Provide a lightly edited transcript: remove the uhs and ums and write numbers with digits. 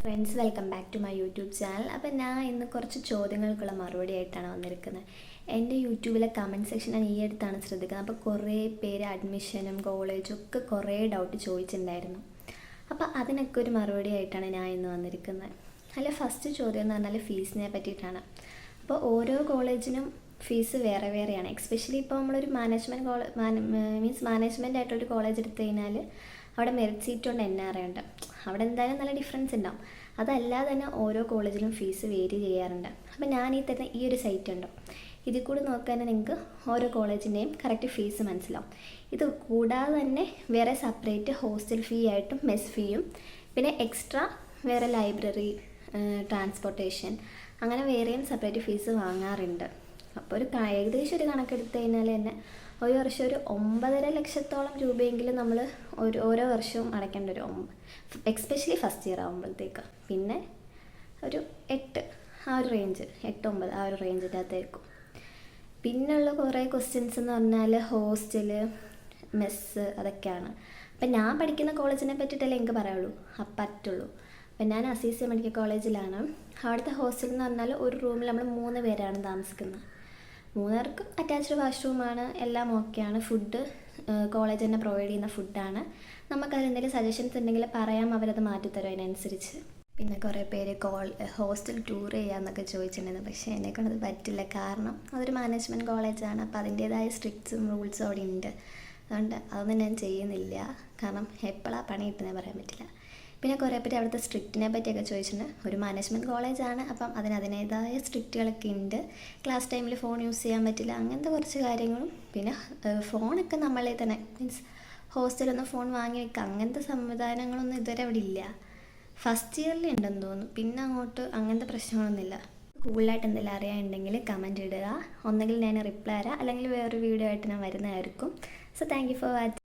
Friends, welcome back to my YouTube channel. അപ്പോൾ ഞാൻ ഇന്ന് കുറച്ച് ചോദ്യങ്ങൾക്കുള്ള മറുപടി ആയിട്ടാണ് വന്നിരിക്കുന്നത്. എൻ്റെ യൂട്യൂബിലെ കമൻറ്റ് സെക്ഷൻ ഞാൻ ഈ അടുത്താണ് ശ്രദ്ധിക്കുന്നത്. അപ്പോൾ കുറേ പേര് അഡ്മിഷനും കോളേജും ഒക്കെ കുറേ ഡൗട്ട് ചോദിച്ചിട്ടുണ്ടായിരുന്നു. അപ്പോൾ അതിനൊക്കെ ഒരു മറുപടി ആയിട്ടാണ് ഞാൻ ഇന്ന് വന്നിരിക്കുന്നത്. ഫസ്റ്റ് ചോദ്യം എന്ന് പറഞ്ഞാൽ ഫീസിനെ പറ്റിയിട്ടാണ്. അപ്പോൾ ഓരോ കോളേജിനും ഫീസ് വേറെ വേറെയാണ്. എക്സ്പെഷ്യലി ഇപ്പോൾ നമ്മളൊരു മാനേജ്മെൻ്റ് ആയിട്ടൊരു കോളേജ് എടുത്തു കഴിഞ്ഞാൽ അവിടെ മെറിറ്റ് സീറ്റ് കൊണ്ട് NRI ഉണ്ട്. അവിടെ എന്തായാലും നല്ല ഡിഫറൻസ് ഉണ്ടാവും. അതല്ലാതെ തന്നെ ഓരോ കോളേജിലും ഫീസ് വേരി ചെയ്യാറുണ്ട്. അപ്പോൾ ഞാൻ ഈ തരുന്ന ഈ ഒരു സൈറ്റ് ഉണ്ടോ, ഇതിൽ കൂടി നോക്കാൻ നിങ്ങൾക്ക് ഓരോ കോളേജിൻ്റെയും കറക്റ്റ് ഫീസ് മനസ്സിലാവും. ഇത് കൂടാതെ തന്നെ വേറെ സെപ്പറേറ്റ് ഹോസ്റ്റൽ ഫീ ആയിട്ടും മെസ് ഫീയും പിന്നെ എക്സ്ട്രാ വേറെ ലൈബ്രറി, ട്രാൻസ്പോർട്ടേഷൻ അങ്ങനെ വേറെയും സെപ്പറേറ്റ് ഫീസ് വാങ്ങാറുണ്ട്. അപ്പോൾ ഏകദേശം ഒരു കണക്കെടുത്ത് കഴിഞ്ഞാൽ തന്നെ ഒരു വർഷം ഒരു 9.5 ലക്ഷത്തോളം രൂപയെങ്കിലും നമ്മൾ ഓരോ വർഷവും അടയ്ക്കേണ്ട വരും, എക്സ്പെഷ്യലി ഫസ്റ്റ് ഇയർ ആകുമ്പോഴത്തേക്ക്. പിന്നെ ഒരു 8 ആ ഒരു റേഞ്ച്, 8-9 ആ ഒരു റേഞ്ചിൻ്റെ അകത്തായിരിക്കും. പിന്നെയുള്ള കുറേ ക്വസ്റ്റ്യൻസ് എന്ന് പറഞ്ഞാൽ ഹോസ്റ്റല്, മെസ്സ്, അതൊക്കെയാണ്. അപ്പം ഞാൻ പഠിക്കുന്ന കോളേജിനെ പറ്റിയിട്ടല്ലേ എനിക്ക് പറയുള്ളൂ, പറ്റുള്ളൂ. അപ്പം ഞാൻ അസീസിയ മെഡിക്കൽ കോളേജിലാണ്. അവിടുത്തെ ഹോസ്റ്റൽ എന്ന് പറഞ്ഞാൽ ഒരു റൂമിൽ നമ്മൾ 3 പേരാണ് താമസിക്കുന്നത്. 3 പേർക്കും അറ്റാച്ച്ഡ് വാഷ്റൂമാണ്, എല്ലാം ഓക്കെയാണ്. ഫുഡ് കോളേജ് തന്നെ പ്രൊവൈഡ് ചെയ്യുന്ന ഫുഡാണ്. നമുക്കത് എന്തെങ്കിലും സജഷൻസ് ഉണ്ടെങ്കിൽ പറയാം, അവരത് മാറ്റിത്തരും അതിനനുസരിച്ച്. പിന്നെ കുറേ പേര് ഹോസ്റ്റൽ ടൂർ ചെയ്യാമെന്നൊക്കെ ചോദിച്ചിട്ടുണ്ടായിരുന്നു. പക്ഷേ എന്നെക്കൊണ്ടത് പറ്റില്ല, കാരണം അതൊരു മാനേജ്മെൻറ്റ് കോളേജാണ്. അപ്പോൾ അതിൻ്റേതായ സ്ട്രിക്ട്സും റൂൾസും അവിടെ ഉണ്ട്. അതുകൊണ്ട് അതൊന്നും ഞാൻ ചെയ്യുന്നില്ല, കാരണം എപ്പോഴാണ് പണി കിട്ടുന്നത് പറയാൻ പറ്റില്ല. പിന്നെ കുറേ പേര് അവിടുത്തെ സ്ട്രിക്റ്റിനെ പറ്റിയൊക്കെ ചോദിച്ചിട്ടുണ്ട്. ഒരു മാനേജ്മെൻറ്റ് കോളേജാണ്, അപ്പം അതിനതിൻ്റേതായ സ്ട്രിക്റ്റുകളൊക്കെ ഉണ്ട്. ക്ലാസ് ടൈമിൽ ഫോൺ യൂസ് ചെയ്യാൻ പറ്റില്ല, അങ്ങനത്തെ കുറച്ച് കാര്യങ്ങളും. പിന്നെ ഫോണൊക്കെ നമ്മളെ തന്നെ മീൻസ് ഹോസ്റ്റലൊന്നും ഫോൺ വാങ്ങി വെക്കുക അങ്ങനത്തെ സംവിധാനങ്ങളൊന്നും ഇതുവരെ അവിടെ ഇല്ല. ഫസ്റ്റ് ഇയറിൽ ഉണ്ടെന്ന് തോന്നുന്നു, പിന്നെ അങ്ങോട്ട് അങ്ങനത്തെ പ്രശ്നങ്ങളൊന്നുമില്ല. കൂടുതലായിട്ട് എന്തെങ്കിലും അറിയാനുണ്ടെങ്കിൽ കമൻറ്റ് ഇടുക. ഒന്നെങ്കിൽ ഞാൻ റിപ്ലൈ തരാം, അല്ലെങ്കിൽ വേറൊരു വീഡിയോ ആയിട്ട് ഞാൻ വരുന്നതായിരിക്കും. So thank you for watching.